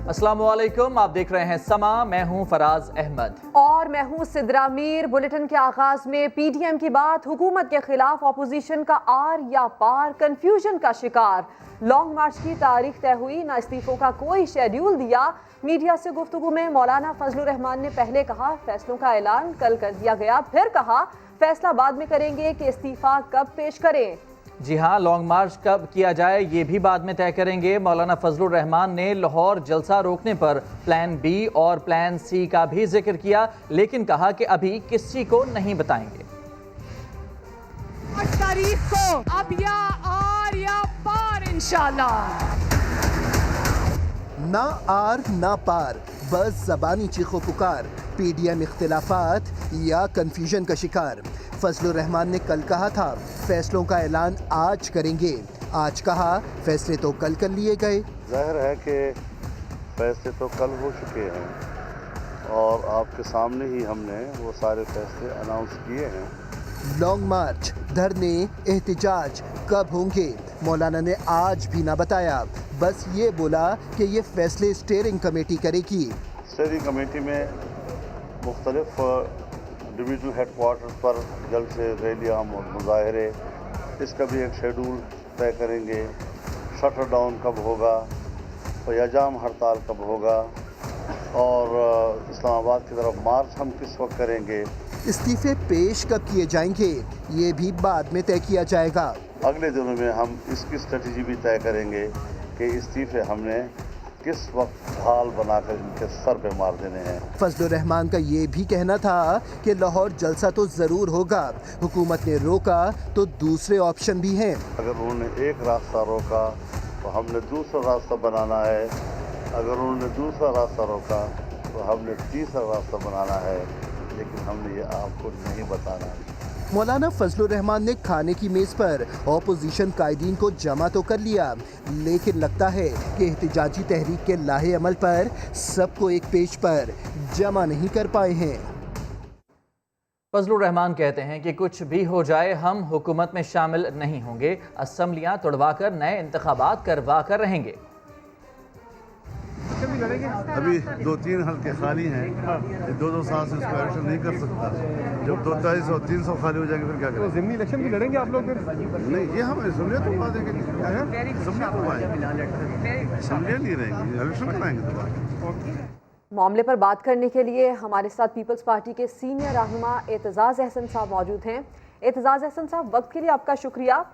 अस्सलाम वालेकुम, आप देख रहे हैं समा। मैं हूं फराज अहमद और मैं हूं सिद्रा मीर। बुलेटिन के आगाज में पीडीएम की बात, हुकूमत के खिलाफ अपोजिशन का आर या पार, कंफ्यूजन का शिकार। लॉन्ग मार्च की तारीख तय हुई, ना इस्तीफों का कोई शेड्यूल दिया। मीडिया से गुफ्तगू में मौलाना फजलुर रहमान ने पहले कहा फैसलों का ऐलान कल कर दिया गया, फिर कहा फैसला बाद में करेंगे कि इस्तीफा कब पेश करें। जी हाँ, लॉन्ग मार्च कब किया जाए ये भी बाद में तय करेंगे। मौलाना फजलुर रहमान ने लाहौर जलसा रोकने पर प्लान बी और प्लान सी का भी जिक्र किया, लेकिन कहा कि अभी किसी को नहीं बताएंगे। 8 तारीख को अब या आर या पार इंशाल्लाह। ना आर ना पार, बस जबानी चीखो पुकार। पीडीएम इख्तिलाफात या कंफ्यूजन का शिकार। फजलुर रहमान ने कल कहा था फैसलों का ऐलान आज करेंगे, आज कहा फैसले तो कल कर लिए गए। जाहिर है कि फैसले तो कल हो चुके हैं और आपके सामने ही हमने वो सारे फैसले अनाउंस किए हैं। लॉन्ग मार्च, धरने, एहतिजाज कब होंगे मौलाना ने आज भी ना बताया, बस ये बोला कि ये फैसले स्टीयरिंग कमेटी करेगी। स्टीयरिंग कमेटी में मुख्तलिफ डिवीजनल हेडक्वार्टर पर जल्द से रैलियाँ और मुजाहरे, इसका भी एक शेड्यूल तय करेंगे। शटर डाउन कब होगा, फ़याजाम हड़ताल कब होगा और इस्लामाबाद की तरफ मार्च हम किस वक्त करेंगे। इस्तीफे पेश कब किए जाएंगे ये भी बाद में तय किया जाएगा। अगले दिनों में हम इसकी स्ट्रेटजी भी तय करेंगे कि इस्तीफे हमने किस वक्त ढाल बनाकर इनके सर पे मार देने हैं। फजलुर रहमान का ये भी कहना था कि लाहौर जलसा तो जरूर होगा, हुकूमत ने रोका तो दूसरे ऑप्शन भी हैं। अगर उन्होंने एक रास्ता रोका तो हमने दूसरा रास्ता बनाना है, अगर उन्होंने दूसरा रास्ता रोका तो हमने तीसरा रास्ता बनाना है, लेकिन हमने ये आपको नहीं बताना। मौलाना फजलुर रहमान ने खाने की मेज पर ऑपोजिशन कायदीन को जमा तो कर लिया, लेकिन लगता है कि एहतिजाजी तहरीक के लाहे अमल पर सबको एक पेज पर जमा नहीं कर पाए हैं। फजलुर रहमान कहते हैं कि कुछ भी हो जाए हम हुकूमत में शामिल नहीं होंगे, असम्बलियाँ तोड़वाकर नए इंतखाबात करवा कर रहेंगे। अभी 2-3 हल्के खाली हैं, 2-2 साल से उसको इलेक्शन नहीं कर सकता। जब 200 और 300 खाली हो जाएंगे फिर क्या करेंगे? ज़िमनी इलेक्शन भी लड़ेंगे आप लोग फिर? नहीं, ये हम असम्बलियाँ तोड़वा देंगे। असम्बलियाँ नहीं रहेंगी, इलेक्शन कराएंगे दोबारा। मामले पर बात करने के लिए हमारे साथ पीपल्स पार्टी के सीनियर रहनुमा एतजाज़ अहसन साहब मौजूद हैं। एतजाज़ अहसन साहब, वक्त के लिए आपका शुक्रिया।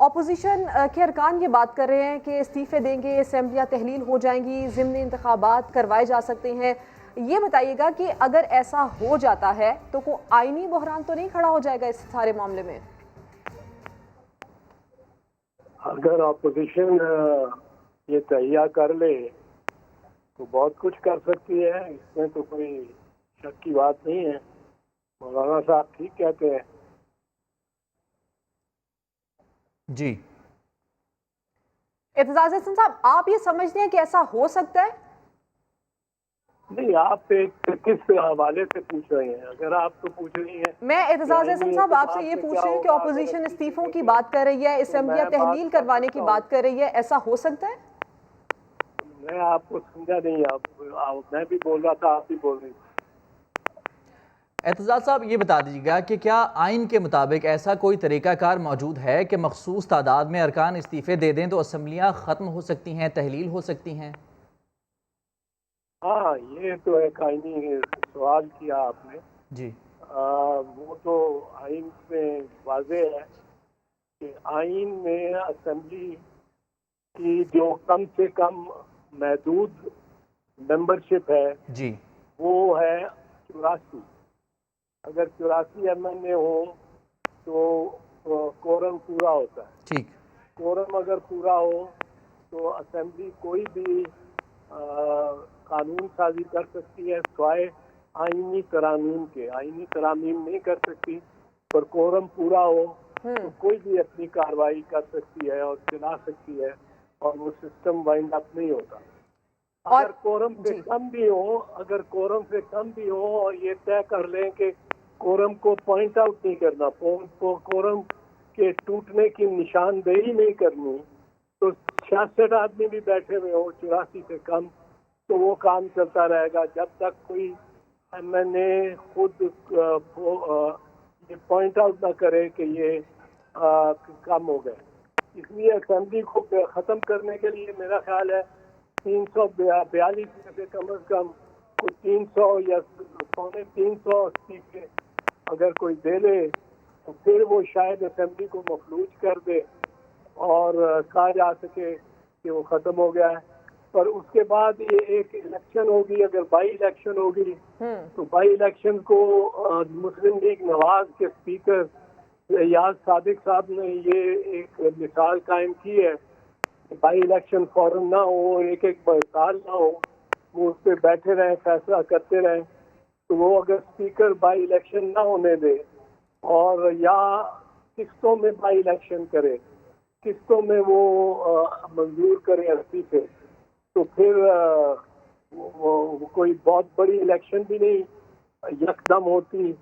ऑपोजिशन के अरकान ये बात कर रहे हैं कि इस्तीफे देंगे, असेंबलियाँ तहलील हो जाएंगी, ज़िमनी इंतखाबात करवाए जा सकते हैं। ये बताइएगा कि अगर ऐसा हो जाता है तो कोई आईनी बहरान तो नहीं खड़ा हो जाएगा इस सारे मामले में? अगर ऑपोजिशन ये तहिया कर ले तो बहुत कुछ कर सकती है, इसमें तो कोई शक की बात नहीं है। मौलाना साहब ठीक कहते हैं। जी एतजाज़ अहसन साहब, आप ये समझते हैं कि ऐसा हो सकता है? नहीं, आप किस हवाले से पूछ रहे हैं? अगर आप तो पूछ रही हैं, मैं एतजाज़ अहसन साहब आपसे ये पूछ रही हूँ कि ऑपोजिशन इस्तीफों की बात कर रही है, असेंबलियाँ तहलील करवाने की बात कर रही है, ऐसा हो सकता है? मैं आपको समझा नहीं। मैं भी बोल रहा था, आप भी बोल रही थी। एतजाज़ साहब, ये बता दीजिएगा कि क्या आइन के मुताबिक ऐसा कोई तरीक़ाकार मौजूद है कि मखसूस तादाद में अरकान इस्तीफ़े दे दें तो असम्बलियाँ ख़त्म हो सकती हैं, तहलील हो सकती हैं? हाँ, ये तो एक आईनी सवाल किया आपने जी। वो तो आइन में वाज़े है कि आइन में असेंबली की जो कम से कम महदूद मेंबरशिप है जी, वो है 84। अगर 84 MNA हो तो कोरम पूरा होता है। ठीक। कोरम अगर पूरा हो तो असेंबली कोई भी कानून साजी कर सकती है, सिवाय आईनी तरामीम के। आईनी तरामीम नहीं कर सकती, पर कोरम पूरा हो तो कोई भी अपनी कार्रवाई कर सकती है और चला सकती है और वो सिस्टम वाइंड अप नहीं होता। अगर कोरम से कम भी हो, अगर कोरम से कम भी हो और ये तय कर लें कि कोरम को पॉइंट आउट नहीं करना, कोरम के टूटने की निशानदेही नहीं करनी, तो 66 आदमी भी बैठे हुए हो 84 से कम तो वो काम चलता रहेगा जब तक कोई एमएनए खुद ये पॉइंट आउट ना करे कि ये कम हो गए। इसलिए असेंबली को ख़त्म करने के लिए मेरा ख्याल है 342 में से कम कुछ 300 या 350 इस्तीफे अगर कोई दे ले तो फिर वो शायद असेंबली को मफलूज कर दे और कहा जा सके कि वो ख़त्म हो गया है। पर उसके बाद ये एक इलेक्शन होगी, अगर बाई इलेक्शन होगी तो बाई इलेक्शन को मुस्लिम लीग नवाज के स्पीकर याद सादिक साहब ने ये एक मिसाल कायम की है कि बाई इलेक्शन फौरन ना हो, एक साल ना हो, वो उस पर बैठे रहें, फैसला करते रहें। तो वो अगर स्पीकर बाई इलेक्शन ना होने दे और या किस्तों में बाई इलेक्शन करे, किस्तों में वो मंजूर करे इस्तीफे, तो फिर वो कोई बहुत बड़ी इलेक्शन भी नहीं यकदम होती,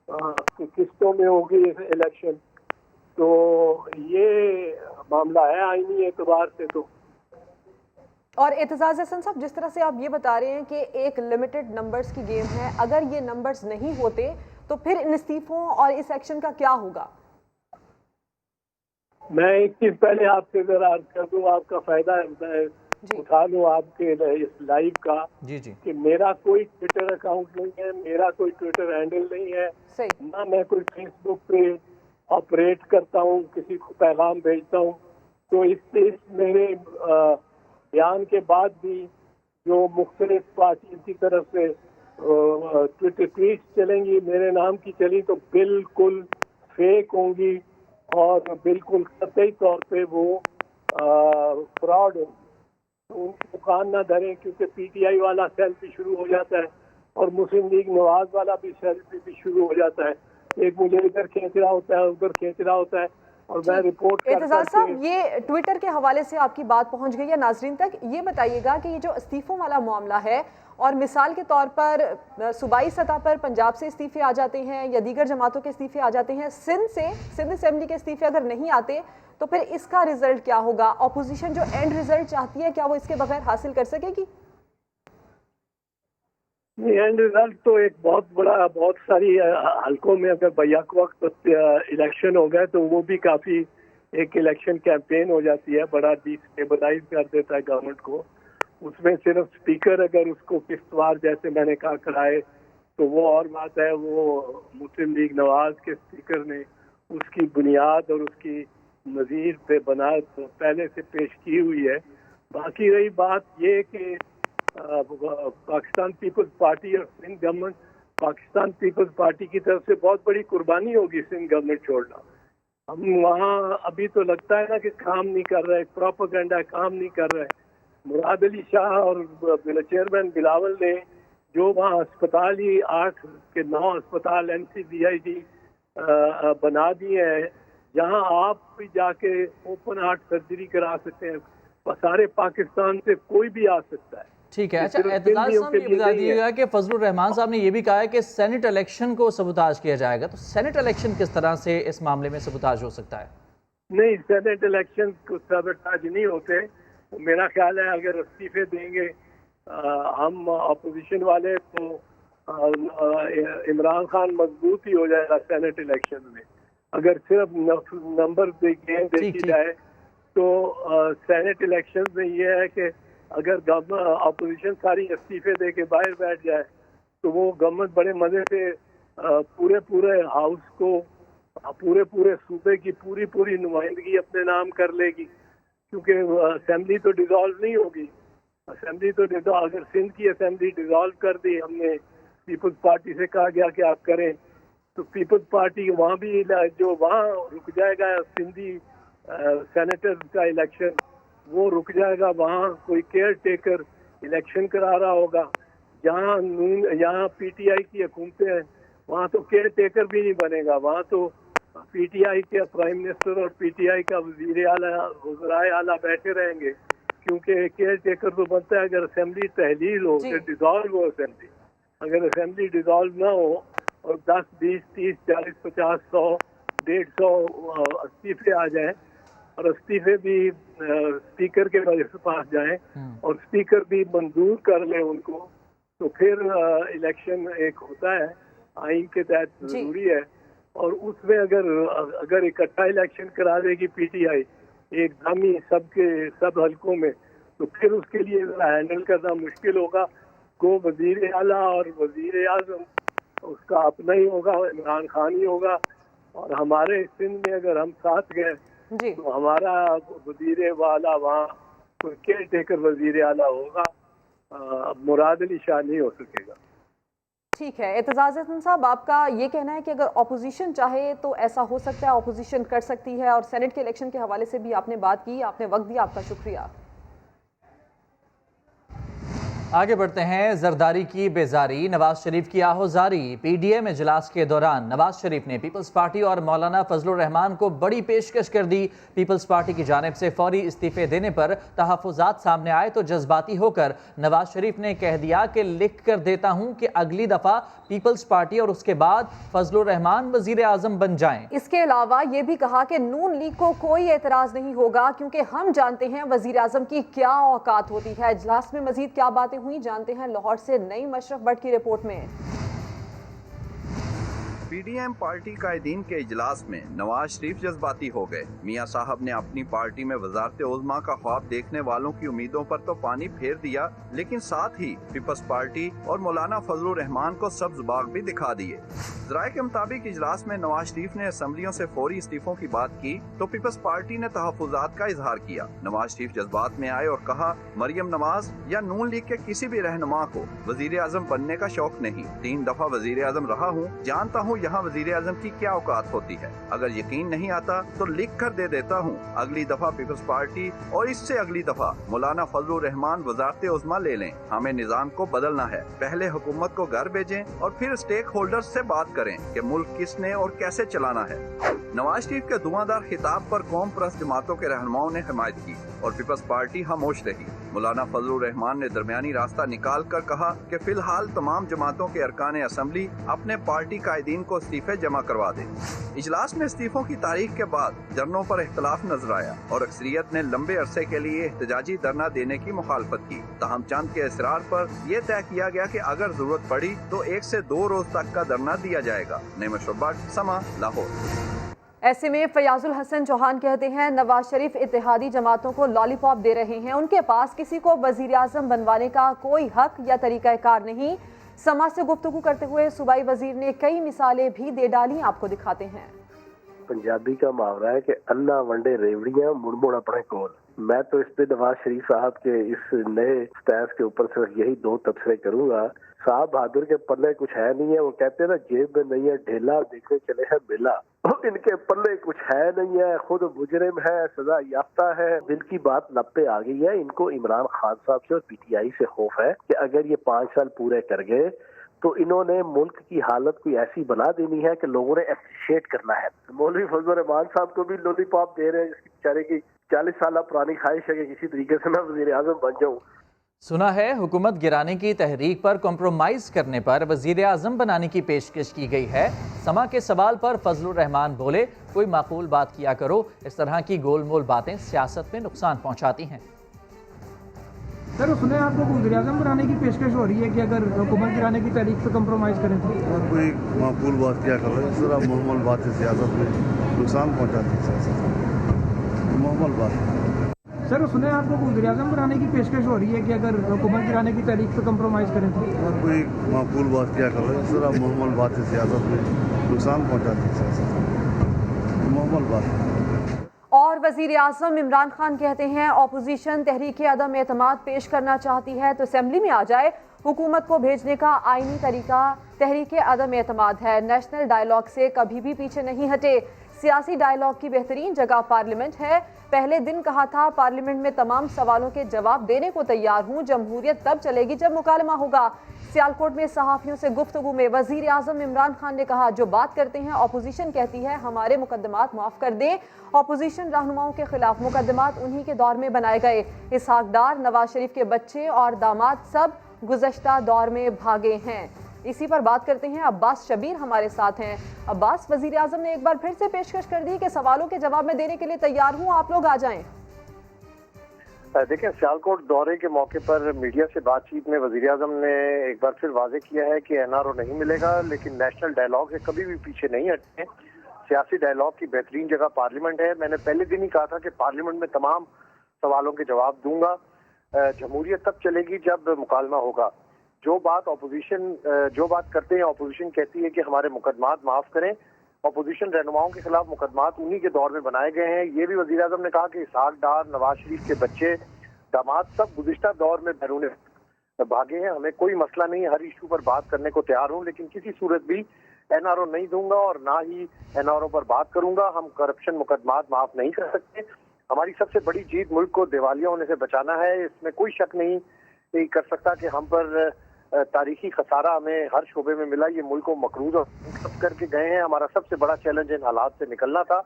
किस्तों में होगी इलेक्शन। तो ये मामला है आईनी एतबार से। तो और एतजाज हसन साहब, जिस तरह से आप ये बता रहे हैं कि एक लिमिटेड नंबर्स की गेम है, अगर ये नंबर्स नहीं होते तो फिर इन इस्तीफों और इस एक्शन का क्या होगा? मैं एक चीज पहले आपसे जरा अर्ज कर दूं, आपका फायदा उठा लूं आपके इस लाइव का जी कि मेरा कोई ट्विटर अकाउंट नहीं है, मेरा कोई ट्विटर हैंडल नहीं है, ना मैं कोई फेसबुक पे ऑपरेट करता हूं, किसी को पैगाम भेजता हूं। तो इस मेरे बयान के बाद भी जो मुख्तलिफ पार्टी की तरफ से ट्विटर ट्वीट चलेंगी मेरे नाम की चली तो बिल्कुल फेक होंगी और बिल्कुल कतई तौर पे वो फ्रॉड होंगी। तो उनकी दुकान ना धरें, क्योंकि पीटीआई वाला सेल्फी शुरू हो जाता है और मुस्लिम लीग नवाज वाला भी सेल्फी भी शुरू हो जाता है। एक मुझे इधर खींच रहा होता है, उधर खींच रहा होता है और मैं रिपोर्ट एतजाज साहब, ये ट्विटर के हवाले से आपकी बात पहुंच गई है नाजरीन तक। ये बताइएगा कि ये जो इस्तीफों वाला मामला है, और मिसाल के तौर पर सूबाई सतह पर पंजाब से इस्तीफे आ जाते हैं या दीगर जमातों के इस्तीफे आ जाते हैं, सिंध असेंबली के इस्तीफे अगर नहीं आते तो फिर इसका रिजल्ट क्या होगा? ऑपोजिशन जो एंड रिजल्ट चाहती है, क्या वो इसके बगैर हासिल कर सकेगी? एंड रिजल्ट तो एक बहुत सारी हलकों में अगर बैक वक्त इलेक्शन हो गए तो वो भी काफी एक इलेक्शन कैंपेन हो जाती है, बड़ा डिस्टेबलाइज कर देता है गवर्नमेंट को। उसमें सिर्फ स्पीकर अगर उसको किस्तवार जैसे मैंने कहा कराए तो वो और बात है। वो मुस्लिम लीग नवाज के स्पीकर ने उसकी बुनियाद और उसकी नज़ीर पे बना पहले से पेश की हुई है। बाकी रही बात ये कि पाकिस्तान पीपल्स पार्टी और Sindh government, Pakistan peoples party की तरफ से बहुत बड़ी कुर्बानी होगी सिंध गवर्नमेंट छोड़ना। हम वहाँ अभी तो लगता है ना कि काम नहीं कर रहे, प्रोपेगेंडा काम नहीं कर रहे। मुराद अली शाह और चेयरमैन बिलावल ने जो वहाँ अस्पताल ही 8 के 9 अस्पताल NCBID बना दिए हैं, जहाँ आप भी जाके ओपन हार्ट सर्जरी करा सकते हैं, सारे पाकिस्तान से कोई भी आ सकता है। ठीक है। अच्छा एतजाज साहब, ये बता दीजिएगा कि फजलुर रहमान साहब ने ये भी कहा है कि सेनेट इलेक्शन को सबूताज किया जाएगा, तो सेनेट इलेक्शन किस तरह से इस मामले में सबूताज हो सकता है? नहीं, सेनेट इलेक्शन को सबूताज नहीं होते। मेरा ख्याल है अगर इस्तीफे देंगे हम अपोजिशन वाले तो इमरान खान मजबूत ही हो जाएगा सेनेट इलेक्शन में। अगर सिर्फ नंबर गेम देखी जाए तो सेनेट इलेक्शन में ये है कि अगर अपोजिशन सारी इस्तीफे दे के बाहर बैठ जाए तो वो गवर्नमेंट बड़े मजे से पूरे हाउस को, पूरे सूबे की पूरी नुमाइंदगी अपने नाम कर लेगी, क्योंकि असेंबली तो डिसॉल्व नहीं होगी। असेंबली तो अगर सिंध की असेंबली डिसॉल्व कर दी, हमने पीपल्स पार्टी से कहा गया कि आप करें, तो पीपल्स पार्टी वहाँ भी जो वहाँ रुक जाएगा सिंधी सेनेटर का इलेक्शन, वो रुक जाएगा। वहाँ कोई केयर टेकर इलेक्शन करा रहा होगा। यहाँ पीटीआई की हुकूमतें हैं, वहाँ तो केयर टेकर भी नहीं बनेगा। वहाँ तो पीटीआई के प्राइम मिनिस्टर और पीटीआई का वज़ीर आला बैठे रहेंगे, क्योंकि केयर टेकर तो बनता है अगर असेंबली तहलील हो, डिसॉल्व हो असेंबली। अगर असेंबली डिसॉल्व ना हो और 10, 20, 30, 40, 50, 100, 150 इस्तीफे आ जाए और इस्तीफे भी स्पीकर के पास जाएं और स्पीकर भी मंजूर कर ले उनको, तो फिर इलेक्शन एक होता है, आइन के तहत जरूरी है। और उसमें अगर इकट्ठा इलेक्शन करा देगी पीटीआई एकदम ही सब हलकों में, तो फिर उसके लिए हैंडल करना मुश्किल होगा। को वजीर आला और वजीर आजम उसका अपना ही होगा, इमरान खान ही होगा। और हमारे सिंध में अगर हम साथ गए तो हमारा वजीर वाला वहाँ कोई केयर टेकर वजीर आला होगा, मुराद अली शाह नहीं हो सकेगा। ठीक है, एतजाज़ हसन साहब, आपका ये कहना है कि अगर ऑपोजिशन चाहे तो ऐसा हो सकता है, ऑपोजिशन कर सकती है। और सेनेट के इलेक्शन के हवाले से भी आपने बात की, आपने वक्त दिया, आपका शुक्रिया। आगे बढ़ते हैं। जरदारी की बेजारी, नवाज शरीफ की आहोजारी। पीडीएम इजलास के दौरान नवाज शरीफ ने पीपल्स पार्टी और मौलाना फजलुर रहमान को बड़ी पेशकश कर दी। पीपल्स पार्टी की जानिब से फौरी इस्तीफे देने पर तहफ़्फ़ुज़ात सामने आए तो जज्बाती होकर नवाज शरीफ ने कह दिया कि लिख कर देता हूं कि अगली दफ़ा पीपल्स पार्टी और उसके बाद फजलुर रहमान वजीर आजम बन जाएं। इसके अलावा ये भी कहा कि नून लीग को कोई एतराज़ नहीं होगा क्योंकि हम जानते हैं वजीर आजम की क्या औकात होती है। इजलास में मजीद क्या बातें हुई जानते हैं लाहौर से नईम अशरफ भट्ट की रिपोर्ट में। पीडीएम पार्टी कायदीन के इजलास में नवाज शरीफ जज्बाती हो गए। मियां साहब ने अपनी पार्टी में वजारत उज़्मा का ख्वाब देखने वालों की उम्मीदों पर तो पानी फेर दिया, लेकिन साथ ही पीपल्स पार्टी और मौलाना फजलुर रहमान को सब्ज बाग भी दिखा दिए। ज़राए के मुताबिक इजलास में नवाज शरीफ ने असम्बलियों से फौरी इस्तीफों की बात की तो पीपल्स पार्टी ने तहफ़्फ़ुज़ात का इजहार किया। नवाज शरीफ जज्बात में आए और कहा, मरियम नवाज या नून लीग के किसी भी रहनुमा को वजीर आजम बनने का शौक नहीं। 3 दफा वजीर आजम रहा हूँ, जानता हूँ यहाँ वजीर आजम की क्या औकात होती है। अगर यकीन नहीं आता तो लिख कर दे देता हूँ, अगली दफा पीपल्स पार्टी और इससे अगली दफा मौलाना फजलुर रहमान वजारत उज़्मा ले लें। हमें निजाम को बदलना है, पहले हुकूमत को घर भेजें और फिर स्टेक होल्डर्स से बात करें कि मुल्क किसने और कैसे चलाना है। नवाज शरीफ के धुआंधार खिताब पर कौम परस्त जमातों के रहनुमाओं ने हिमायत की और पीपल्स पार्टी खामोश रही। मौलाना फजलुर रहमान ने दरमियानी रास्ता निकाल कर कहा कि फिलहाल तमाम जमातों के अरकान असम्बली अपने पार्टी कायदीन को इस्तीफे जमा करवा दें। इजलास में इस्तीफों की तारीख के बाद धरनों पर इख्तलाफ नजर आया और अक्सरियत ने लंबे अरसे के लिए एहतजाजी धरना देने की मुखालफत की। ताहम चंद के इसरार पर यह तय किया गया कि अगर जरूरत पड़ी तो 1 से 2 रोज तक का धरना दिया जाएगा। नईम अशरफ भट्ट, समा, लाहौर। ऐसे में फयाजुल हसन चौहान कहते हैं नवाज शरीफ इत्तेहादी जमातों को लॉलीपॉप दे रहे हैं, उनके पास किसी को वजीर आजम बनवाने का कोई हक या तरीकाकार नहीं। समा से गुफ्तगू करते हुए सूबाई वजीर ने कई मिसालें भी दे डाली, आपको दिखाते हैं। पंजाबी का मुहावरा है कि अन्ना वंडे रेवड़ियां मुड़ मुड़ अपने कोल। मैं तो इस पे नवाज शरीफ साहब के इस नए स्टैंस के ऊपर सिर्फ यही 2 तबसरे करूंगा। साहब बहादुर के पल्ले कुछ है नहीं है, वो कहते हैं ना जेब में नहीं है ढेला, देखने चले हैं मेला। इनके पल्ले कुछ है नहीं है, खुद मुजरिम है, सजा याफ्ता है। दिल की बात लब पे आ गई है। इनको इमरान खान साहब से और पीटीआई से खौफ है कि अगर ये 5 साल पूरे कर गए तो इन्होंने मुल्क की हालत कोई ऐसी बना देनी है कि लोगों ने एप्रिशिएट करना है। मौलवी फजलुर रहमान साहब को भी लॉलीपॉप दे रहे हैं, जिसकी बेचारे की 40 साल पुरानी ख्वाहिश है कि किसी तरीके से मैं वजीर आजम बन जाऊं। सुना है हुकूमत गिराने की तहरीक पर कॉम्प्रोमाइज करने पर वजीर आजम बनाने की पेशकश की गई है। समा के सवाल पर फजलुर रहमान बोले, कोई माकूल बात किया करो, इस तरह की गोलमोल बातें सियासत में नुकसान पहुंचाती हैं। सर सुने आपको वज़ीर आज़म बनाने की पेशकश हो रही है कि अगर हुकूमत गिराने की तारीख पे कम्प्रोमाइज़ करें तो कोई माकूल बात क्या कर रहे हैं। इस तरह मुहम्मल बातें सियासत में नुकसान पहुंचाती है। सियासत मुहम्मल बात। सर सुने आपको वज़ीर आज़म बनाने की पेशकश हो रही है कि अगर हुकूमत गिराने की तारीख पे कम्प्रोमाइज़ करें तो कोई माकूल बात क्या कर रहे हैं। इस तरह मुहम्मल बातें सियासत में नुकसान पहुंचाती है। सियासत मुहम्मल बात। और वजीर आजम इमरान खान कहते हैं ऑपोजिशन तहरीक अदम एतमाद पेश करना चाहती है तो असेंबली में आ जाए। हुकूमत को भेजने का आईनी तरीका तहरीक अदम एतमाद है। नेशनल डायलॉग से कभी भी पीछे नहीं हटे। सियासी डायलॉग की बेहतरीन जगह पार्लियामेंट है। पहले दिन कहा था पार्लियामेंट में तमाम सवालों के जवाब देने को तैयार हूँ। जमहूरियत तब चलेगी जब मुकालमा होगा। सियालकोट में सहाफ़ियों से गुफ्तगू में वजीर आजम इमरान खान ने कहा, जो बात करते हैं ऑपोजिशन कहती है हमारे मुकदमात माफ़ कर दें। ऑपोजिशन रहनुमाओं के खिलाफ मुकदमात उन्हीं के दौर में बनाए गए। इसहाक डार, नवाज शरीफ के बच्चे और दामाद सब गुज़श्ता दौर में भागे हैं। इसी पर बात करते हैं। अब्बास शबीर हमारे साथ हैं। अब्बास, वजीर आजम ने एक बार फिर से पेशकश कर दी कि सवालों के जवाब में देने के लिए तैयार हूं, आप लोग आ जाएं। देखिए, सियालकोट दौरे के मौके पर मीडिया से बातचीत में वजीर आजम ने एक बार फिर वाजे किया है कि NRO नहीं मिलेगा, लेकिन नेशनल डायलॉग से कभी भी पीछे नहीं हटते। सियासी डायलॉग की बेहतरीन जगह पार्लियामेंट है। मैंने पहले दिन ही कहा था कि पार्लियामेंट में तमाम सवालों के जवाब दूंगा। जमहूरियत तब चलेगी जब मुकालमा होगा। जो बात करते हैं अपोजिशन कहती है कि हमारे मुकदमात माफ करें। अपोजिशन रहनुमाओं के खिलाफ मुकदमात उन्हीं के दौर में बनाए गए हैं। ये भी वजीर आजम ने कहा कि इसहाक डार, नवाज शरीफ के बच्चे, दामाद सब गुज़िश्ता दौर में बैरून भागे हैं। हमें कोई मसला नहीं है, हर इशू पर बात करने को तैयार हूँ, लेकिन किसी सूरत भी NRO नहीं दूंगा और ना ही NRO पर बात करूंगा। हम करप्शन मुकदमात माफ नहीं कर सकते। हमारी सबसे बड़ी जीत मुल्क को दिवालिया होने से बचाना है। इसमें कोई शक नहीं कर सकता कि हम पर तारीखी खसारा हमें हर शोबे में मिला। ये मुल्क को मकरूज और करके गए हैं। हमारा सबसे बड़ा चैलेंज इन हालात से निकलना था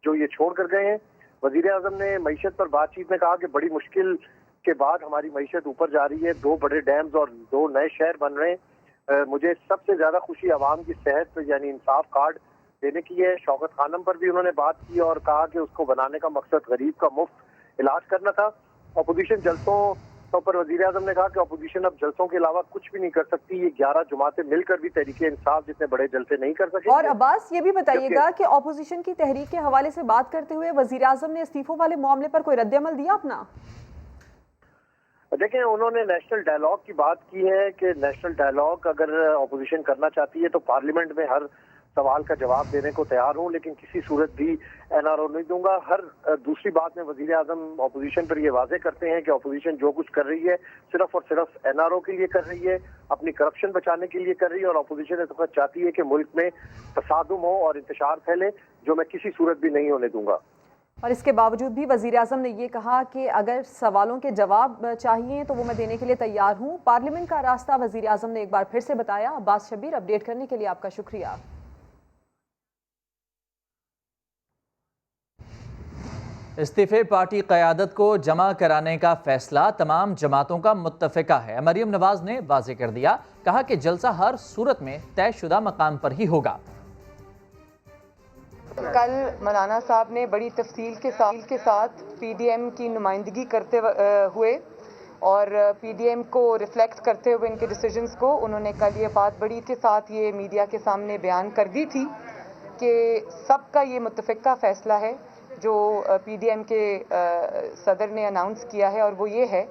जो ये छोड़ कर गए हैं। वजीर आजम ने मईशत पर बातचीत में कहा कि बड़ी मुश्किल के बाद हमारी मईशत ऊपर जा रही है। 2 बड़े डैम्स और 2 नए शहर बन रहे हैं। मुझे सबसे ज्यादा खुशी आवाम की सेहत यानी इंसाफ कार्ड देने की है। शौकत खानम पर भी उन्होंने बात की और कहा कि उसको बनाने का मकसद गरीब का मुफ्त इलाज करना था। अपोजिशन जलसों पर वजीर आजम ने कहा कि अपोजिशन अब जलसों के अलावा कुछ भी नहीं कर सकती। ये 11 जमातें मिलकर भी तहरीके इंसाफ जितने बड़े जलसे नहीं कर सके। और अब्बास, ये भी बताइएगा कि अपोजिशन की तहरीक के हवाले से बात करते हुए वजीर आजम ने इस्तीफों वाले मामले पर कोई रद्द अमल दिया अपना? देखें, उन्होंने नेशनल डायलॉग की बात की है कि नेशनल डायलॉग अगर अपोजिशन करना चाहती है तो पार्लियामेंट में हर सवाल का जवाब देने को तैयार हूं, लेकिन किसी सूरत भी NRO नहीं दूंगा। हर दूसरी बात में वजीर आजम अपोजिशन पर ये वाजे करते हैं कि अपोजिशन जो कुछ कर रही है सिर्फ और सिर्फ NRO के लिए कर रही है, अपनी करप्शन बचाने के लिए कर रही है। और अपोजिशन इस वक्त चाहती है कि मुल्क में तसादुम हो और इंतशार फैले, जो मैं किसी सूरत भी नहीं होने दूंगा। और इसके बावजूद भी वजीर आजम ने ये कहा कि अगर सवालों के जवाब चाहिए तो वो मैं देने के लिए तैयार हूँ। पार्लियामेंट का रास्ता वजीर आजम ने एक बार फिर से बताया। अब्बास शबीर, अपडेट करने के लिए आपका शुक्रिया। इस्तीफे पार्टी क़यादत को जमा कराने का फैसला तमाम जमातों का मुत्तफ़िका है। मरियम नवाज ने वाज़ेह कर दिया, कहा कि जलसा हर सूरत में तयशुदा मकाम पर ही होगा। कल मौलाना साहब ने बड़ी तफसील के साथ PDM की नुमाइंदगी करते हुए और PDM को रिफ्लेक्ट करते हुए इनके डिसीजंस को उन्होंने कल ये बात बड़ी के साथ ये मीडिया के सामने बयान कर दी थी कि सबका ये मुत्तफ़िका फ़ैसला है जो PDM के सदर ने अनाउंस किया है, और वो ये है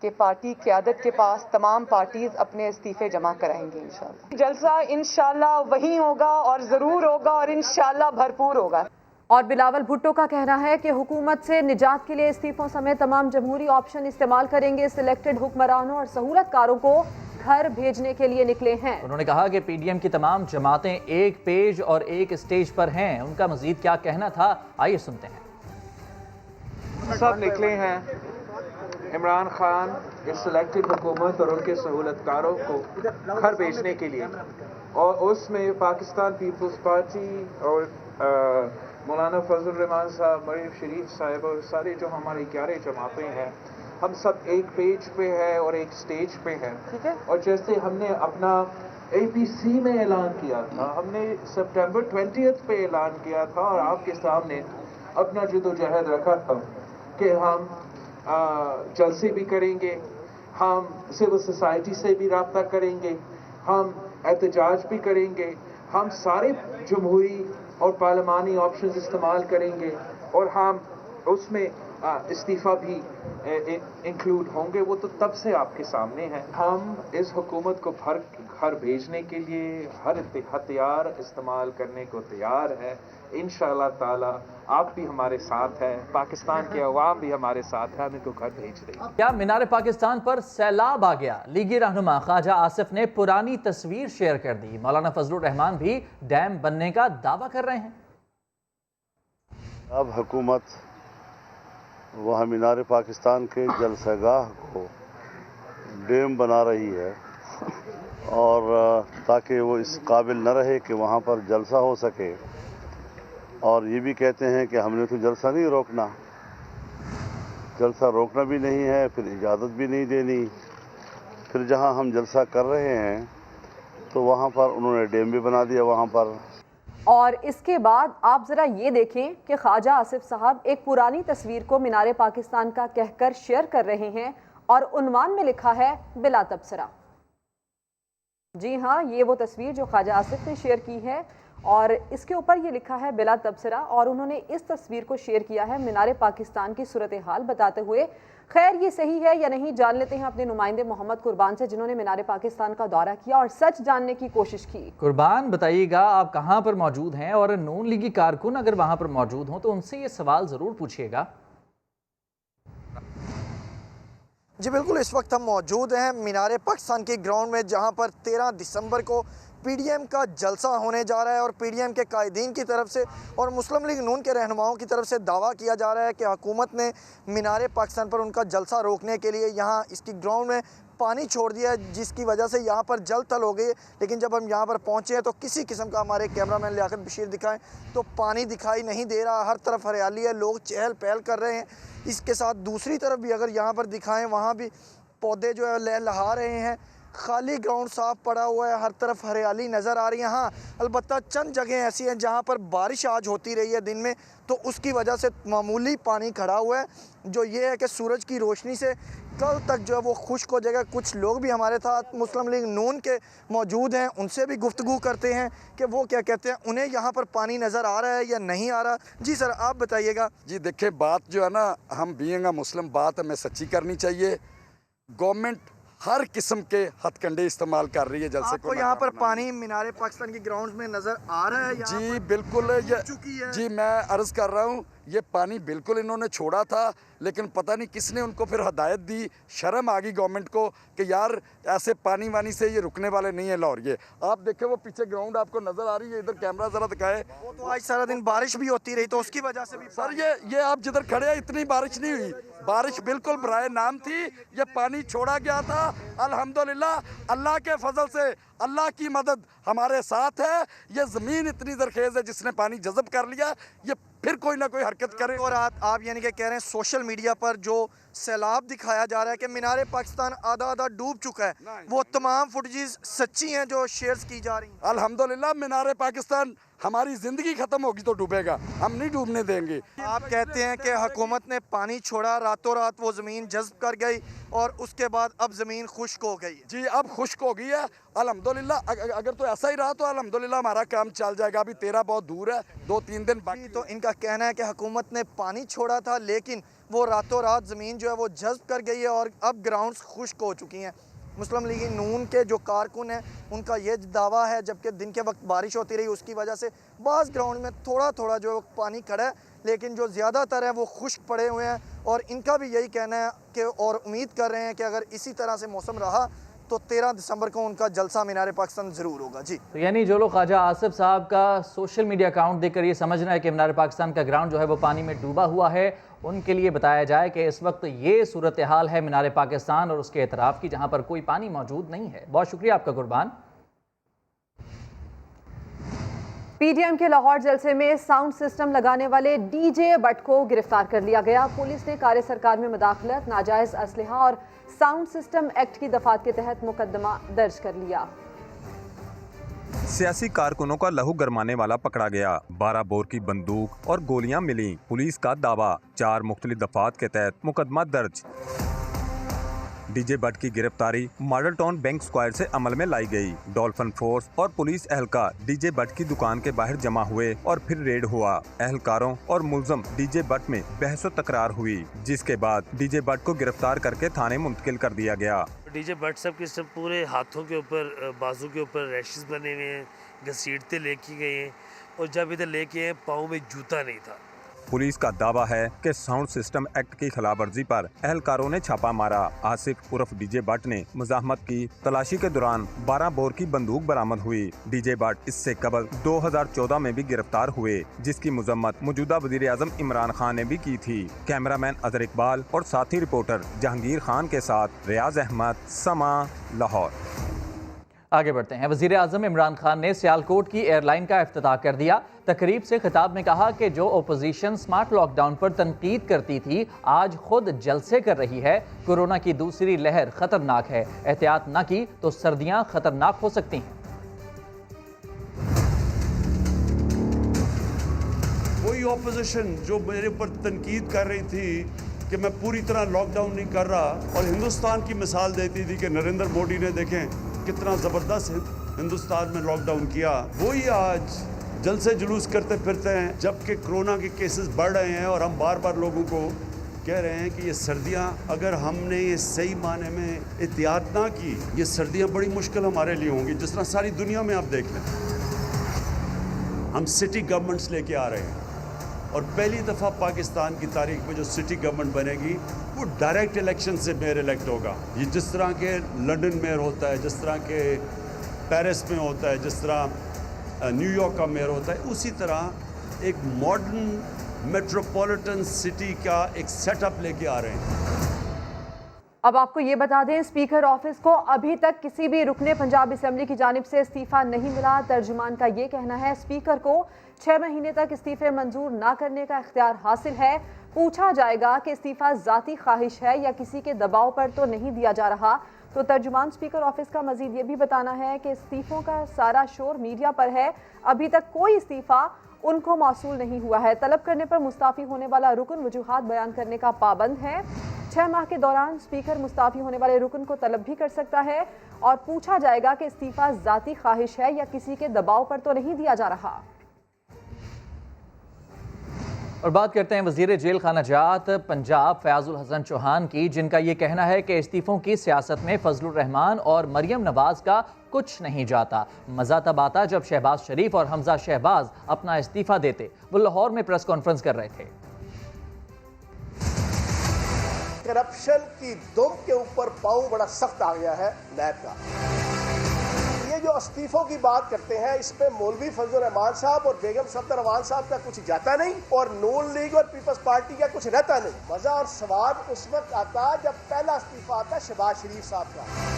कि पार्टी क़यादत के पास तमाम पार्टीज अपने इस्तीफे जमा कराएंगे। इंशाल्लाह जलसा इंशाल्लाह वही होगा और ज़रूर होगा और इंशाल्लाह भरपूर होगा। और बिलावल भुट्टो का कहना है कि हुकूमत से निजात के लिए इस्तीफों समेत तमाम जमहूरी ऑप्शन इस्तेमाल करेंगे। सिलेक्टेड हुक्मरानों और सहूलतकारों को घर भेजने के लिए निकले हैं। उन्होंने कहा कि PDM की तमाम जमातें एक पेज और एक स्टेज पर हैं। उनका मजीद क्या कहना था, आइए सुनते हैं। सब निकले हैं इमरान खान इस सिलेक्टेड हुकूमत और उनके सहूलतकारों को घर भेजने के लिए, और उसमें पाकिस्तान पीपल्स पार्टी और मौलाना फजल रहमान साहब, मरीम शरीफ साहब और सारे जो हमारी 11 जमातें हैं, हम सब एक पेज पे है और एक स्टेज पे हैं। ठीक है। और जैसे हमने अपना APC में ऐलान किया था, हमने सितंबर 20 पे ऐलान किया था और आपके सामने अपना जद्दोजहद रखा था कि हम जलसे भी करेंगे, हम सिविल सोसाइटी से भी रब्ता करेंगे, हम एहतजाज भी करेंगे, हम सारे जमहूरी और पार्लिमानी ऑप्शंस इस्तेमाल करेंगे और हम उसमें इस्तीफ़ा भी इंक्लूड होंगे। वो तो तब से आपके सामने है। हम इस हुकूमत को घर भेजने के लिए हर हथियार इस्तेमाल करने को तैयार है। इंशाअल्लाह ताला आप भी हमारे साथ हैं, पाकिस्तान के अवाम भी हमारे साथ है, हम इनको घर भेज देंगे। क्या मीनार पाकिस्तान पर सैलाब आ गया? लीगी रहनुमा ख्वाजा आसिफ ने पुरानी तस्वीर शेयर कर दी। मौलाना फजलुर रहमान भी डैम बनने का दावा कर रहे हैं। अब हुकूमत वहाँ मीनार पाकिस्तान के जलसगाह को डैम बना रही है और ताकि वो इस काबिल न रहे कि वहाँ पर जलसा हो सके। और ये भी कहते हैं कि हमने तो जलसा नहीं रोकना, जलसा रोकना भी नहीं है, फिर इजाज़त भी नहीं देनी। फिर जहाँ हम जलसा कर रहे हैं तो वहाँ पर उन्होंने डैम भी बना दिया वहाँ पर। और इसके बाद आप ज़रा ये देखें कि ख्वाजा आसिफ साहब एक पुरानी तस्वीर को मीनार पाकिस्तान का कहकर शेयर कर रहे हैं और उन्वान में लिखा है बिला तबसरा। जी हाँ, ये वो तस्वीर जो ख्वाजा आसिफ ने शेयर की है और इसके ऊपर ये लिखा है बिला तबसरा, और उन्होंने इस तस्वीर को शेयर किया है मीनार पाकिस्तान की सूरत हाल बताते हुए। खैर ये सही है या नहीं, जान लेते हैं अपने नुमाइंदे मोहम्मद कुर्बान से, जिन्होंने मीनार पाकिस्तान का दौरा किया और सच जानने की कोशिश की। कुर्बान, बताइएगा आप कहां पर मौजूद हैं, और नून लीगी कारकुन अगर वहां पर मौजूद हों तो उनसे ये सवाल ज़रूर पूछिएगा। जी बिल्कुल, इस वक्त हम मौजूद हैं मीनार पाकिस्तान के ग्राउंड में, जहां पर 13 दिसंबर को पीडीएम का जलसा होने जा रहा है और पीडीएम के कायदीन की तरफ से और मुस्लिम लीग नून के रहनुमाओं की तरफ से दावा किया जा रहा है कि हुकूमत ने मीनार पाकिस्तान पर उनका जलसा रोकने के लिए यहाँ इसकी ग्राउंड में पानी छोड़ दिया है, जिसकी वजह से यहाँ पर जल थल हो गई है। लेकिन जब हम यहाँ पर पहुँचे हैं तो किसी किस्म का, हमारे कैमरामैन लियाकत बशीर दिखाएं तो पानी दिखाई नहीं दे रहा, हर तरफ हरियाली है, लोग चहल पहल कर रहे हैं। इसके साथ दूसरी तरफ भी अगर यहाँ पर दिखाएं, वहाँ भी पौधे जो है लहलहा रहे हैं, खाली ग्राउंड साफ पड़ा हुआ है, हर तरफ हरियाली नज़र आ रही है। हाँ, अलबत्ता चंद जगह ऐसी हैं जहाँ पर बारिश आज होती रही है दिन में, तो उसकी वजह से मामूली पानी खड़ा हुआ है। जो ये है कि सूरज की रोशनी से कल तक जो है वो खुश्क हो जाएगा। कुछ लोग भी हमारे साथ मुस्लिम लीग नून के मौजूद हैं, उनसे भी गुफ्तगू करते हैं कि वो क्या कहते हैं, उन्हें यहाँ पर पानी नज़र आ रहा है या नहीं आ रहा। जी सर, आप बताइएगा। जी देखिए, बात जो है ना, हम बीइंग अ मुस्लिम, बात हमें सच्ची करनी चाहिए। गवर्नमेंट हर किस्म के हथकंडे इस्तेमाल कर रही है जलसे आपको यहाँ पर पानी मीनार पाकिस्तान की ग्राउंड में नज़र आ रहा है? जी बिल्कुल, ये जी मैं अर्ज़ कर रहा हूँ, ये पानी बिल्कुल इन्होंने छोड़ा था, लेकिन पता नहीं किसने उनको फिर हदायत दी। शर्म आ गई गवर्नमेंट को कि यार ऐसे पानी वानी से ये रुकने वाले नहीं है लाहौर। ये आप देखें, वो पीछे ग्राउंड आपको नज़र आ रही है, इधर कैमरा ज़रा दिखाए। वो तो आज सारा दिन बारिश भी होती रही, तो उसकी वजह से भी सर ये आप जिधर खड़े हैं इतनी बारिश नहीं हुई, बारिश बिल्कुल बराए नाम थी। ये पानी छोड़ा गया था, अल्हम्दुलिल्लाह अल्लाह के फजल से, अल्लाह की मदद हमारे साथ है। ये ज़मीन इतनी ज़रखेज़ है, जिसने पानी जज़ब कर लिया, ये फिर कोई ना कोई हरकत करे। और आप यानी कि कह रहे हैं सोशल मीडिया पर जो सैलाब दिखाया जा रहा है कि मीनार पाकिस्तान आधा आधा डूब चुका है, वो तमाम फुटेजेस सच्ची हैं जो शेयर्स की जा रही हैं? अल्हम्दुलिल्लाह मीनार पाकिस्तान, हमारी ज़िंदगी ख़त्म होगी तो डूबेगा, हम नहीं डूबने देंगे। आप कहते हैं कि हुकूमत ने पानी छोड़ा, रातों रात वो ज़मीन जज़ब कर गई और उसके बाद अब ज़मीन खुश्क हो गई। जी अब खुश्क हो गई है अल्हम्दुलिल्लाह। अगर तो ऐसा ही रहा तो अल्हम्दुलिल्लाह हमारा काम चल जाएगा। अभी 13 बहुत दूर है, 2-3 दिन बाकी। तो इनका कहना है कि हुकूमत ने पानी छोड़ा था, लेकिन वो रातों रात ज़मीन जो है वो जज़ब कर गई है और अब ग्राउंड्स खुश्क हो चुकी हैं। मुस्लिम लीग नून के जो कारकुन हैं उनका ये दावा है, जबकि दिन के वक्त बारिश होती रही, उसकी वजह से बाज़ ग्राउंड में थोड़ा थोड़ा जो पानी खड़ा है, लेकिन जो ज़्यादातर है वो खुश्क पड़े हुए हैं। और इनका भी यही कहना है कि, और उम्मीद कर रहे हैं कि अगर इसी तरह से मौसम रहा तो 13 दिसंबर को उनका जलसा मीनार पाकिस्तान ज़रूर होगा। जी, तो यानी जो लोग ख्वाजा आसिफ साहब का सोशल मीडिया अकाउंट देखकर ये समझना है कि मीनार पाकिस्तान का ग्राउंड जो है वो पानी में डूबा हुआ है, उनके लिए बताया जाए कि इस वक्त ये सूरत हाल है मीनार पाकिस्तान और उसके एतराफ़ की, जहाँ पर कोई पानी मौजूद नहीं है। बहुत शुक्रिया आपका कुर्बान। पीडीएम के लाहौर जलसे में साउंड सिस्टम लगाने वाले डीजे बट को गिरफ्तार कर लिया गया। पुलिस ने कार्य सरकार में मुदाखलत, नाजायज असलहा और साउंड सिस्टम एक्ट की दफात के तहत मुकदमा दर्ज कर लिया। सियासी कारकुनों का लहू गरमाने वाला पकड़ा गया, 12 बोर की बंदूक और गोलियां मिली। पुलिस का दावा, 4 मुख्तलिफ दफात के तहत मुकदमा दर्ज। डीजे बट की गिरफ्तारी मॉडल टाउन बैंक स्क्वायर से अमल में लाई गई। डॉल्फिन फोर्स और पुलिस एहलकार डीजे बट की दुकान के बाहर जमा हुए और फिर रेड हुआ। एहलकारों और मुलजम डीजे बट में बहसो तकरार हुई, जिसके बाद डीजे बट को गिरफ्तार करके थाने मुंतकिल कर दिया गया। डीजे बट सब के सब पूरे हाथों के ऊपर, बाजू के ऊपर रैशेस बने हुए हैं, घसीटते लेके गए हैं और जब इधर लेके आए पाँव में जूता नहीं था। पुलिस का दावा है कि साउंड सिस्टम एक्ट की खिलाफवर्जी पर एहलकारों ने छापा मारा। आसिफ उर्फ डीजे बट ने मुजाहमत की। तलाशी के दौरान 12 बोर की बंदूक बरामद हुई। डीजे बट इससे कबल 2014 में भी गिरफ्तार हुए, जिसकी मुजम्मत मौजूदा वजीर आजम इमरान खान ने भी की थी। कैमरामैन अजहर इकबाल और साथी रिपोर्टर जहांगीर खान के साथ रियाज अहमद, समा, लाहौर। आगे बढ़ते हैं। वज़ीर आज़म इमरान खान ने सियालकोट की एयरलाइन का इफ्तिताह कर दिया। तकरीब से खिताब में कहा कि जो ओपोजिशन स्मार्ट लॉकडाउन पर तनकीद करती थी, आज खुद जलसे कर रही है। कोरोना की दूसरी लहर खतरनाक है, एहतियात न की तो सर्दियां खतरनाक हो सकती हैं। ऑपोजिशन जो मेरे ऊपर तनकीद कर रही थी कि मैं पूरी तरह लॉकडाउन नहीं कर रहा और हिंदुस्तान की मिसाल देती थी कि नरेंद्र मोदी ने देखें कितना ज़बरदस्त हिंदुस्तान में लॉकडाउन किया, वही आज जलसे जुलूस करते फिरते हैं जबकि कोरोना के केसेस बढ़ रहे हैं। और हम बार बार लोगों को कह रहे हैं कि ये सर्दियां अगर हमने ये सही माने में एहतियात ना की, ये सर्दियां बड़ी मुश्किल हमारे लिए होंगी। जिस तरह सारी दुनिया में आप देख लें, हम सिटी गवर्नमेंट्स लेके आ रहे हैं और पहली दफ़ा पाकिस्तान की तारीख में जो सिटी गवर्नमेंट बनेगी वो डायरेक्ट इलेक्शन से मेयर इलेक्ट होगा। ये जिस तरह के लंदन मेयर होता है, जिस तरह के पेरिस में होता है, जिस तरह न्यूयॉर्क का मेयर होता है, उसी तरह एक मॉडर्न मेट्रोपॉलिटन सिटी का एक सेटअप लेके आ रहे हैं। अब आपको ये बता दें, स्पीकर ऑफिस को अभी तक किसी भी रुकने पंजाब असेंबली की जानिब से इस्तीफा नहीं मिला। तर्जुमान का ये कहना है स्पीकर को 6 महीने तक इस्तीफे मंजूर ना करने का इख्तियार हासिल है। पूछा जाएगा कि इस्तीफा ज़ाती ख्वाहिश है या किसी के दबाव पर तो नहीं दिया जा रहा। तो तर्जुमान स्पीकर ऑफिस का मजीद ये भी बताना है कि इस्तीफों का सारा शोर मीडिया पर है, अभी तक कोई इस्तीफा उनको मौसूल नहीं हुआ है। तलब करने पर मुस्ताफ़ी होने वाला रुकन वजूहात बयान करने का पाबंद है। 6 माह के दौरान स्पीकर मुस्ताफ़ी होने वाले रुकन को तलब भी कर सकता है और पूछा जाएगा कि इस्तीफा ज़ाती ख्वाहिश है या किसी के दबाव पर तो नहीं दिया जा रहा। और बात करते हैं वज़ीर जेल खाना जात पंजाब फयाजुल हसन चौहान की, जिनका ये कहना है कि इस्तीफ़ों की सियासत में फजलुर रहमान और मरियम नवाज का कुछ नहीं जाता। मज़ा तब आता जब शहबाज शरीफ और हमजा शहबाज अपना इस्तीफ़ा देते। वो लाहौर में प्रेस कॉन्फ्रेंस कर रहे थे। करप्शन की दुम के ऊपर पाँव बड़ा सख्त आ गया है नैब का। ये जो इस्तीफों की बात करते हैं, इस पे मौलवी फजलुर रहमान साहब और बेगम सफदर अमान साहब का कुछ जाता नहीं और नून लीग और पीपल्स पार्टी का कुछ रहता नहीं। मजा और स्वाद उस वक्त आता जब पहला इस्तीफा आता शहबाज शरीफ साहब का।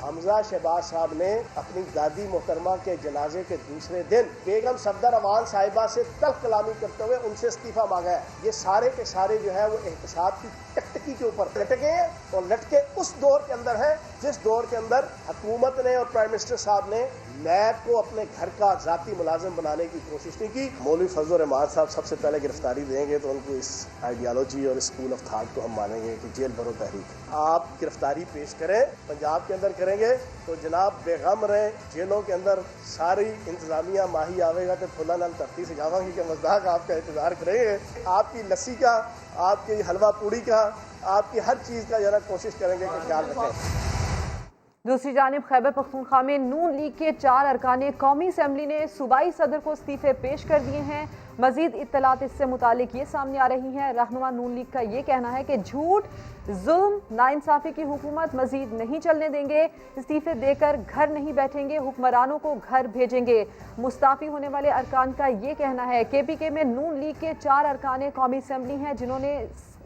हमजा शहबाज साहब ने अपनी दादी मोहतरमा के जनाजे के दूसरे दिन बेगम सफदर अमान साहिबा से तल्ख कलामी करते हुए उनसे इस्तीफा मांगा है। ये सारे के सारे जो है वो एहतसाब की टकटकी के ऊपर लटके हैं और लटके उस दौर के अंदर है जिस दौर के अंदर हुकूमत ने और प्राइम मिनिस्टर साहब ने नैब को अपने घर का जाती मुलाजिम बनाने की कोशिश नहीं की। मौलवी फजलुर रहमान साहब सबसे पहले गिरफ्तारी देंगे तो उनको इस आइडियालॉजी और स्कूल ऑफ थाट को हम मानेंगे कि जेल भरो तहरीक। आप गिरफ्तारी पेश करें, पंजाब के अंदर करेंगे तो जनाब बेगम रहे। जेलों के अंदर सारी इंतजामिया माही आवेगा तो फुला नाल धरती से जावांगी कि मजदाक आपका इंतजार करेंगे। आपकी लस्सी का, आपकी हलवा पूड़ी का, आपकी हर चीज़ का जरा कोशिश करेंगे कि ख्याल रखें। दूसरी जानिब खैबर पख्तूनख्वा में नून लीग के 4 अरकान कौमी असम्बली ने सूबाई सदर को इस्तीफे पेश कर दिए हैं। मजीद इत्तलात इससे मुतालिक ये सामने आ रही हैं। रहनुमा नून लीग का ये कहना है कि झूठ, जुल्म, नाइंसाफ़ी की हुकूमत मजीद नहीं चलने देंगे। इस्तीफे देकर घर नहीं बैठेंगे, हुक्मरानों को घर भेजेंगे। मुस्ताफ़ी होने वाले अरकान का ये कहना है KPK में नून लीग के 4 अरकान कौमी असम्बली हैं जिन्होंने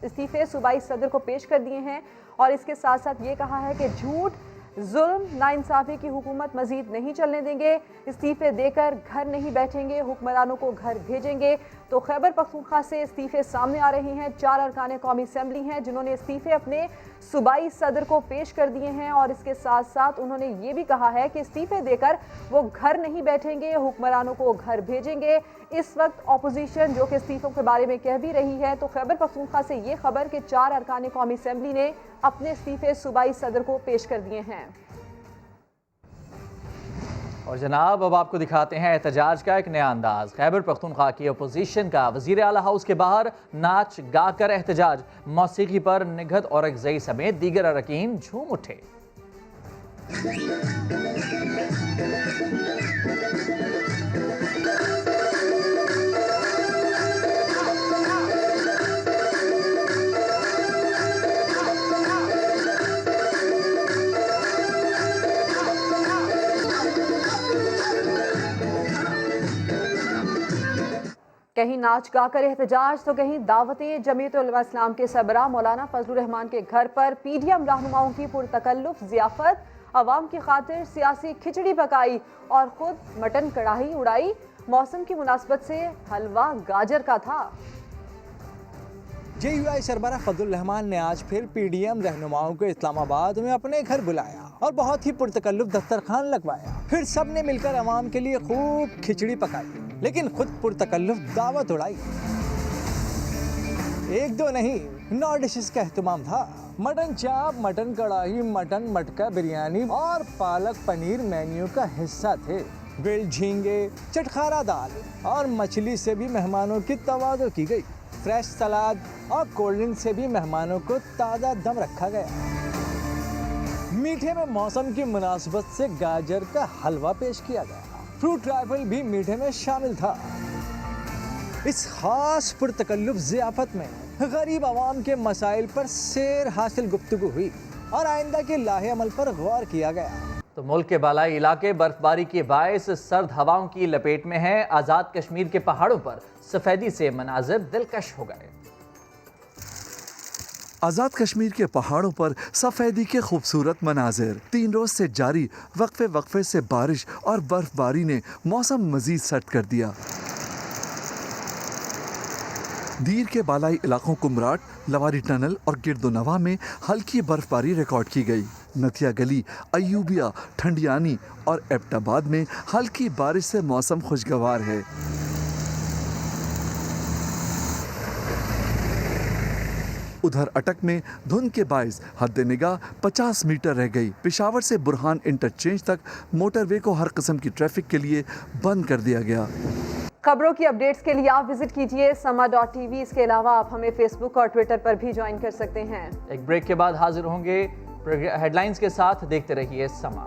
इस्तीफे सूबाई सदर को पेश कर दिए हैं और इसके साथ साथ ये कहा है कि झूठ, जुल्म, नाइंसाफ़ी की हुकूमत मजीद नहीं चलने देंगे। इस्तीफे देकर घर नहीं बैठेंगे, हुक्मरानों को घर भेजेंगे। तो खैबर पख्तूनख्वा से इस्तीफे सामने आ रहे हैं। 4 अरकान कौमी असम्बली हैं जिन्होंने इस्तीफे अपने सूबाई सदर को पेश कर दिए हैं और इसके साथ साथ उन्होंने ये भी कहा है कि इस्तीफे देकर वो घर नहीं बैठेंगे, हुक्मरानों को घर भेजेंगे। इस वक्त अपोजिशन जो कि इस्तीफों के बारे में कह भी रही है, तो खैबर पख्तूनख्वा से ये खबर कि 4 अरकान कौमी असम्बली ने अपने इस्तीफे सूबाई सदर को पेश कर दिए हैं। और जनाब अब आपको दिखाते हैं एहतजाज का एक नया अंदाज। खैबर पख्तूनख्वा की अपोजिशन का वज़ीर आला हाउस के बाहर नाच गाकर एहतजाज, मौसीकी पर निगहत और अगज़ई समेत दीगर अरकान झूम उठे। कहीं नाच गाकर एहतजाज तो कहीं दावतें। जमीयत उलमा इस्लाम के सरबराह मौलाना फजलुर रहमान के घर पर PDM रहनुमाओं की पुरतकल्लुफ ज़ियाफ़त, अवाम की खातिर सियासी खिचड़ी पकाई और ख़ुद मटन कढ़ाई उड़ाई। मौसम की मुनासबत से हलवा गाजर का था। JUI सरबराह फजलुर रहमान ने आज फिर PDM रहनुमाओं को इस्लामाबाद में अपने घर बुलाया और बहुत ही पुरतकल्लुफ दस्तरखान लगवाया। फिर सब ने मिलकर अवाम के लिए खूब खिचड़ी पकाई। लेकिन खुद पुरतकल्लुफ दावत उड़ाई। एक दो नहीं, 9 डिशेस का एहतमाम था। मटन चाप, मटन कढ़ाई, मटन मटका बिरयानी और पालक पनीर मेन्यू का हिस्सा थे। ग्रिल्ड झींगे, चटखारा दाल और मछली से भी मेहमानों की तवाज़ुन की गई। फ्रेश सलाद और कोल्ड ड्रिंक से भी मेहमानों को ताज़ा दम रखा गया। मीठे में मौसम की मुनासिबत से गाजर का हलवा पेश किया गया। फ्रूट राइफल भी मीठे में शामिल था। इस खास पुरतकल्लुफ ज़ियाफ़त में गरीब आवाम के मसाइल पर सेर हासिल गुफ्तगू हुई और आइंदा के लाहे अमल पर गौर किया गया। तो मुल्क के बालाई इलाके बर्फबारी के बायस सर्द हवाओं की लपेट में हैं। आज़ाद कश्मीर के पहाड़ों पर सफ़ेदी से मनाजिर दिलकश हो गए। आज़ाद कश्मीर के पहाड़ों पर सफ़ेदी के खूबसूरत मनाजिर। 3 रोज से जारी वक्फे से बारिश और बर्फबारी ने मौसम मजीद सर्द कर दिया। दीर के बालाई इलाकों कुमराट, लवारी टनल और गिरदोनवा में हल्की बर्फबारी रिकॉर्ड की गई। नथिया गली, अयूबिया, ठंडियानी और एबटाबाद में हल्की बारिश से मौसम खुशगवार है। उधर अटक में धुंध के बायस हद निगाह 50 मीटर रह गई। पेशावर से बुरहान इंटरचेंज तक मोटरवे को हर किस्म की ट्रैफिक के लिए बंद कर दिया गया। खबरों की अपडेट्स के लिए आप विजिट कीजिए sama.tv। इसके अलावा आप हमें फेसबुक और ट्विटर पर भी ज्वाइन कर सकते हैं। एक ब्रेक के बाद हाजिर होंगे हेडलाइंस के साथ। देखते रहिए समा।